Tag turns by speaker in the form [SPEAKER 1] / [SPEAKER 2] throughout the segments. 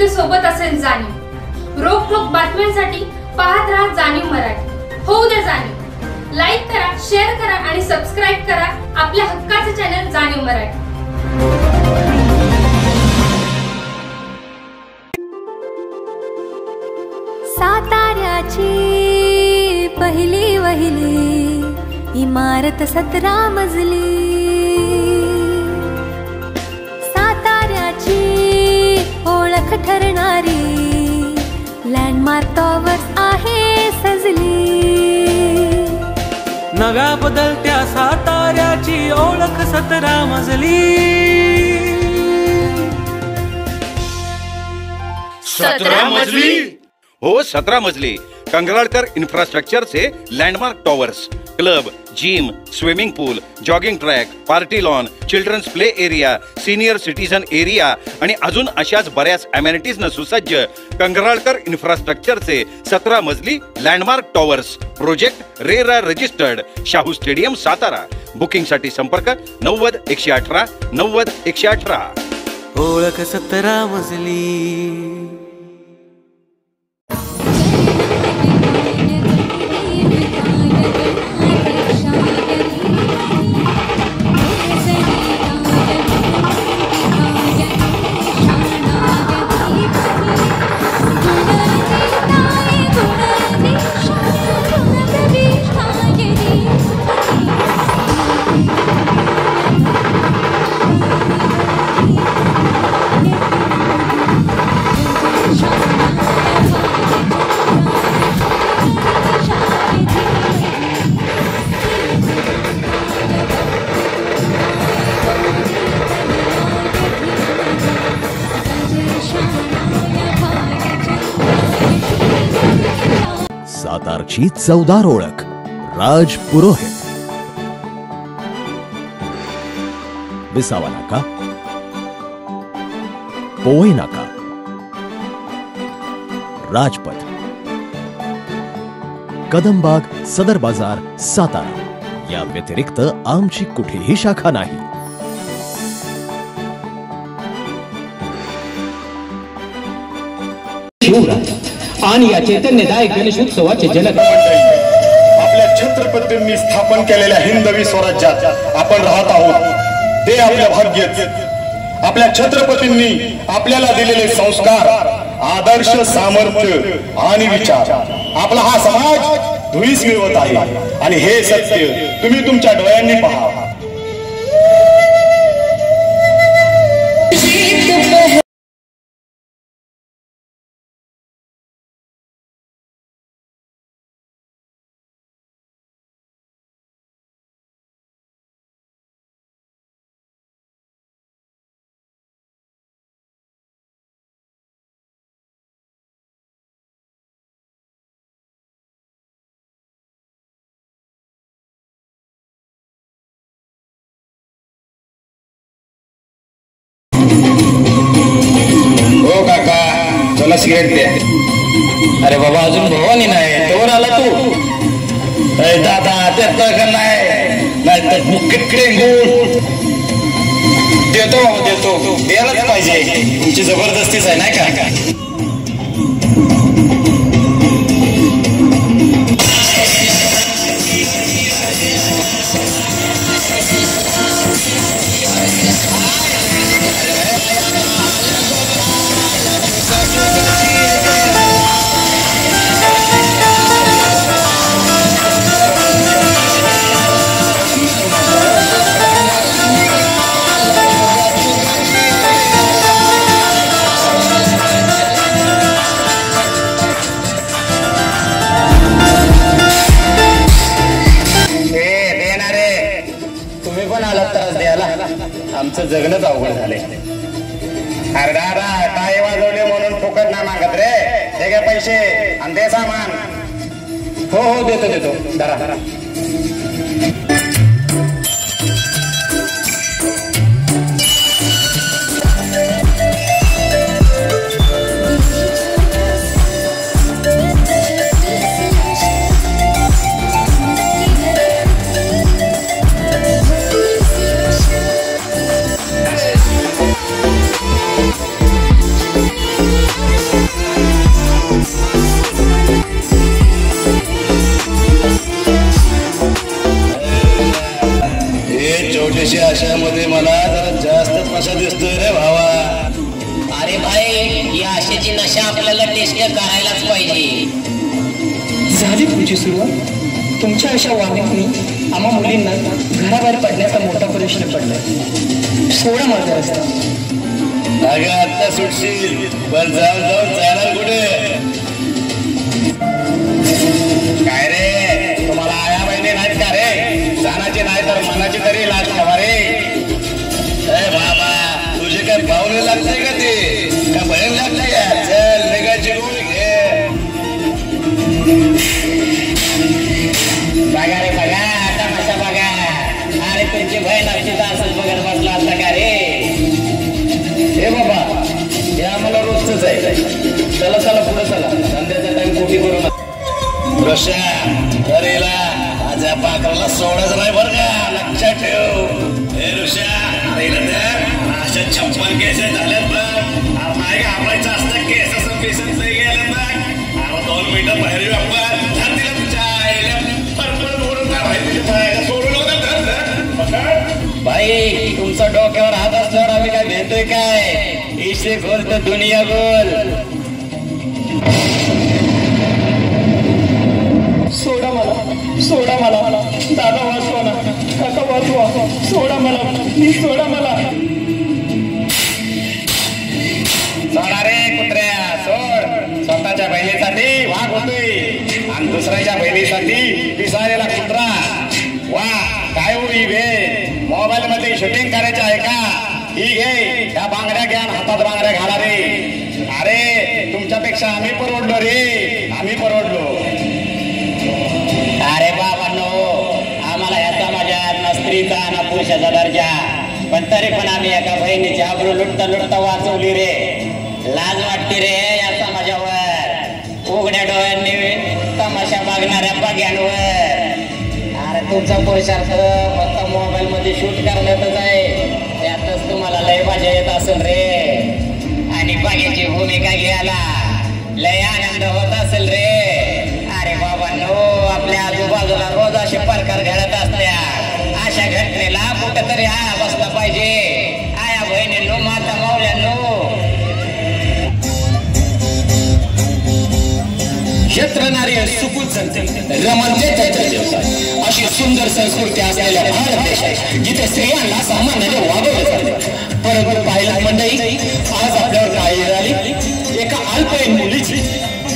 [SPEAKER 1] जिथे सोबत असेल जाणीव. रोखोक बातम्यांसाठी पाहत राहा जाणीव मराठी. होऊ द्या जाणीव. लाईक करा, शेअर करा आणि सबस्क्राईब करा आपल्या हक्काचे चॅनल जाणीव मराठी.
[SPEAKER 2] साताऱ्याची पहिली वहिली इमारत 17 मजली. साताऱ्याची ओळख ठरणारी लँडमार्क टॉवर्स आहे सजली.
[SPEAKER 3] नव्या बदलत्या साताऱ्याची ओळख 17 मजली.
[SPEAKER 4] 17 मजली हो 17 मजली. कंगराळकर इन्फ्रास्ट्रक्चरचे landmark towers, club, gym, swimming pool, jogging track, party lawn, children's play area, senior citizen area आणि अजून अशाच बऱ्याच अमेनिटीजनं सुसज्ज कंगराळकर इन्फ्रास्ट्रक्चरचे 17 मजली landmark towers. Project RERA registered, Shahu stadium Satara. बुकिंगसाठी संपर्क 90 118 90 118.
[SPEAKER 3] ओळख 17 मजली.
[SPEAKER 5] सातारची चवदार ओळख राज पुरोहित. विसावा नाका, पोवई नाका, राजपथ, कदमबाग, सदर बाजार, सातारा या व्यतिरिक्त आमची कुठेही शाखा नाही.
[SPEAKER 6] आणि या चैतन्यदायक गणेशोत्सवाचे जनक
[SPEAKER 7] आपल्या छत्रपतींनी स्थापन केलेल्या हिंदवी स्वराज्यात आपण राहत आहोत. ते आपल्या भाग्यच. आपल्या छत्रपतींनी आपल्याला दिलेले संस्कार, आदर्श, सामर्थ्य आणि विचार आपला हा समाज धुळीस मिळवत आहे. आणि हे सत्य तुम्ही तुमच्या डोळ्यांनी पहा.
[SPEAKER 6] मला सिगरेट द्या. अरे बाबा अजून भवानी नाही तोवर आला तू. दादा त्यात नाही तर मुक्कडे देतो देतो द्यायलाच पाहिजे. तुमची जबरदस्तीच आहे नाही का. आमचं जगणंच अवघड झालंय. अरे दादा टाळी वाजवले म्हणून फुकट ना मागत रे. हे घ्या पैसे आणि दे सामान. हो हो देतो देतो धरा.
[SPEAKER 8] तशा आपल्याला टेस्ट करायलाच पाहिजे.
[SPEAKER 9] झाली तुमची सुरुवात. तुमच्या अशा वागणुकीने आम्हा मुलींना घराबाहेर पडण्याचा मोठा प्रश्न पडलाय. सोडा माझा रस्ता.
[SPEAKER 7] अगं आता सुटशील पण जाऊन जाऊन जाणार कुठे? काय रे तुम्हाला आया बहिणी नाहीत का रे? जाण्याची नाही तर मनाची तरी लाज ठेवा रे. ए बाबा तुझे काय पाहुणे लागते का ते? का बहीण लागते का? चल निघायची गोळी घे.
[SPEAKER 8] बघा रे बघा तमाशा बघा. अरे तुमची बहीण आमची असंच बघत बसला असता का रे?
[SPEAKER 7] हे बाबा हे आम्हाला रोजच आहे. चला चला पुढे चला. संध्याचा टाइम कोटी करू नका. ऋषा आज या पाखराला सोडायचं नाही बरं का? लक्षात ठेव. हे ऋषा अशा 56 केस झाल्यात बघ. नाही घाबरायचं असतं. केस असं बेसन नाही गेलं बघ. अरे 2 मिनिटं बाहेर येऊ आपण. धर तिला तुझ्या आईला परपरत ओढून काय माहिती सोडून होतं.
[SPEAKER 8] भाई तुमचा डोक्यावर हात असल्यावर आम्ही काय भेटतोय काय? इसे गोल तर दुनिया गोल.
[SPEAKER 9] सोडा मला, सोडा मला. दादा वाचवा ना, काका वाचवा. सोडा मला, प्लीज सोडा मला.
[SPEAKER 6] सोडा रे कुत्र्या सोड. स्वतःच्या बहिणीसाठी वाघ होतोय आणि दुसऱ्याच्या बहिणीसाठी पिसाळलेला कुत्रा. वा काय होई भे. मोबाईल मध्ये शूटिंग करायचं आहे का? ही घे त्या बांगड्या घ्या, हातात बांगड्या घाला रे. अरे तुमच्यापेक्षा आम्ही परवडलो रे. आम्ही परवडलो.
[SPEAKER 8] अरे बाबांनो आम्हाला या समाजात ना स्त्रीचा ना पुरुषाचा दर्जा. पण तरी पण आम्ही एका बहिणीची आबरू लुटता लुटता वाचवली रे. लाज वाटते रे या समाजावर. उघड्या डोळ्यांनी तमाशा मागणाऱ्या बघ्यांवर. अरे तुमचा पुरुषार्थ फक्त मोबाईल मध्ये शूट करण्यातच आहे. त्यातच तुम्हाला लय मजा येत असेल रे. आणि बघ्याची भूमिका घ्यायला लय आनंद होत असेल रे. अरे बाबांनो आपल्या आजूबाजूला रोज असे प्रकार घडत असत्या. अशा घटनेला कुठेतरी आया बसला पाहिजे. आया बहिणींनो, माता मावल्यांनो.
[SPEAKER 9] क्षेत्र नारी सुकून संते रमणते तंत्र व्यवसाय अशी सुंदर संस्कृती असलेल्या भारत देश आहे जिथे स्त्रियांना सामान्याने वागवले जाते. परंतु पाहिलं मंडळी आज आपल्यावर काय वेळ आली. एका अल्पवयीन मुलीची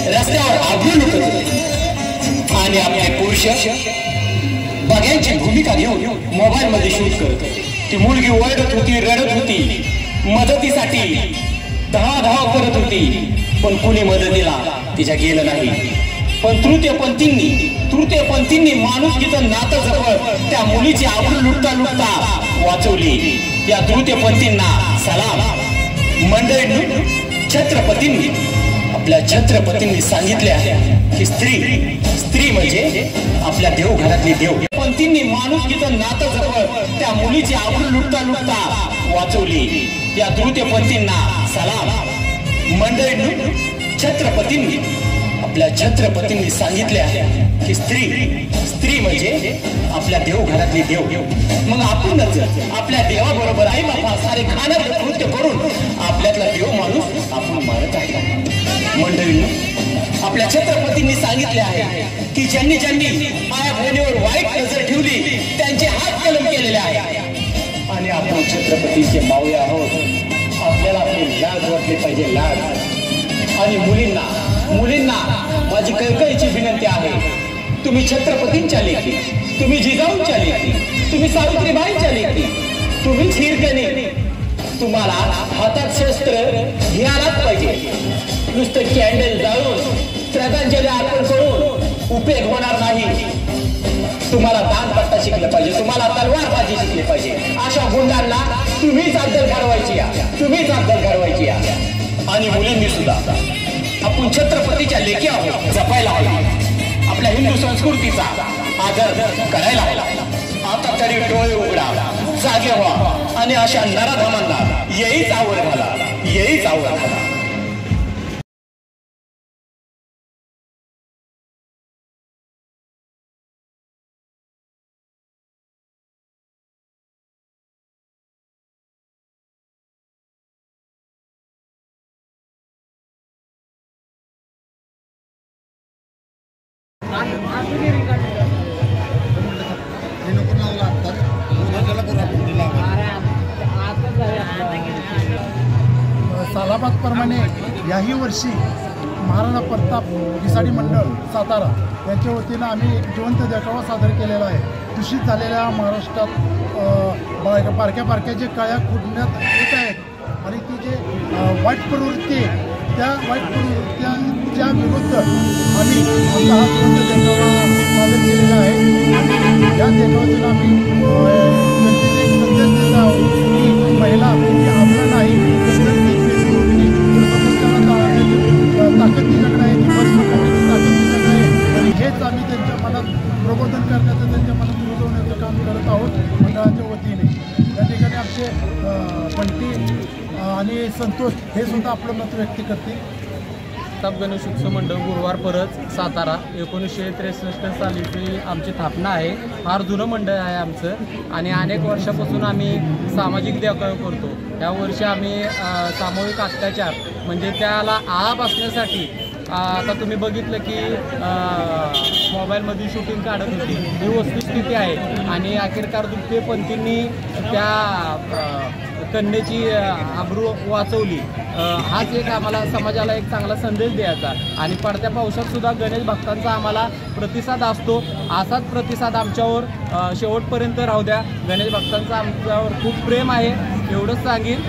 [SPEAKER 9] रस्त्यावर आबरू लुटत होती आणि आपले पुरुष बघ्यांची भूमिका घेऊन मोबाईल मध्ये शूट करत होते. ती मुलगी ओरडत होती, रडत होती, मदतीसाठी धाव करत होती. पण कुणी मदतीला तिच्या गेलं नाही. पण तृतीयपंथींनी माणुसकीचं नातं जपत त्या मुलीची आबरू लुटता लुटता वाचवली. या तृतीयपंथींना सलाम. मंडळी आपल्या छत्रपतींनी सांगितले आहे की स्त्री म्हणजे आपल्या देवघरातली देव. पंथींनी माणुसकीचं नातं जपत त्या मुलीची आबरू लुटता लुटता वाचवली. या तृतीयपंथींना सलाम. मंडळी आपल्या छत्रपतींनी सांगितले आहे की स्त्री म्हणजे आपल्या देवघरातली देव. मग आपणच आपल्या देवाबरोबर आई बापा सारे खाणं कृत्य करून आपल्यातला देव माणूस आपण मारत आहे. मंडळींनो आपल्या छत्रपतींनी सांगितले आहे की ज्यांनी माया बहिणीवर वाईट नजर ठेवली त्यांचे हात कलम केलेले आहे. आणि आपण छत्रपतीचे मावळे आहोत. आपल्याला आपली लाज वाटली पाहिजे, लाज. आणि मुलींना माझी कळकळीची विनंती आहे. तुम्ही छत्रपतींच्या लेखी, तुम्ही जिजाऊंच्या लेखी, तुम्ही सावित्रीबाईंच्या लेखी, तुम्ही हिरकणी. तुम्हाला हातात शस्त्र घ्यायलाच पाहिजे. नुसतं कॅन्डल जाळून श्रद्धांजली अर्पण करून उपयोग होणार नाही. तुम्हाला दानपट्टा शिकलं पाहिजे, तुम्हाला तलवारबाजी शिकली पाहिजे. अशा गुंडांना तुम्हीच अद्दल घडवायची आहे. आणि मुलींनी सुद्धा आपण छत्रपतीच्या लेखी आहोत, जपायला हवी. आपल्या हिंदू संस्कृतीचा आदर करायला हवा. आता तरी डोळे उघडा, जागे व्हा आणि अशा नराधमांना येईच आवड घाला.
[SPEAKER 10] सालाबादप्रमाणे याही वर्षी महाराणा प्रताप घिसाडी मंडळ सातारा यांच्या वतीनं आम्ही एक जिवंत देखावा सादर केलेला आहे. दूषित झालेल्या महाराष्ट्रात बारक्या जे काळ्या खुडण्यात येत आहेत आणि ती जे वाईट प्रवृत्ती त्या वाईट प्रवृत्त्यांच्या विरुद्ध आम्ही आमचा हा जिवंत देखावा सादर केलेला आहे. आणि या देखावातून आम्ही जनतेला एक संदेश देत आहोत की महिला ही आपलं नाही ताकद तिच्याकडे आहे, ताकद तिच्याकडे आहे. आणि हेच आम्ही त्यांच्या मनात प्रबोधन करण्याचं, त्यांच्या मनात रुजवण्याचं काम करत आहोत मंडळाच्या वतीने. या ठिकाणी आमचे बंटी आणि संतोष हे सुद्धा आपलं मत व्यक्त करतील.
[SPEAKER 11] प्रताप गणेश उत्सव मंडळ गुरुवार परत सातारा 1963 सालीची आमची स्थापना आहे. फार जुनं मंडळ आहे आमचं आणि अनेक वर्षापासून आम्ही सामाजिक देखावे करतो. यावर्षी आम्ही सामूहिक अत्याचार म्हणजे त्याला आळा बसण्यासाठी आता तुम्ही बघितलं की मोबाईलमध्ये शूटिंग काढत होती, ही वस्तुस्थिती आहे. आणि अखेरकार दुःखे पंथींनी त्या कन्येची आबरू वाचवली. हाच एक आम्हाला समाजाला एक चांगला संदेश द्यायचा. आणि पडत्या पावसात सुद्धा गणेश भक्तांचा आम्हाला प्रतिसाद असतो. असाच प्रतिसाद आमच्यावर शेवटपर्यंत राहू द्या. गणेश भक्तांचा आमच्यावर खूप प्रेम आहे एवढंच सांगेन.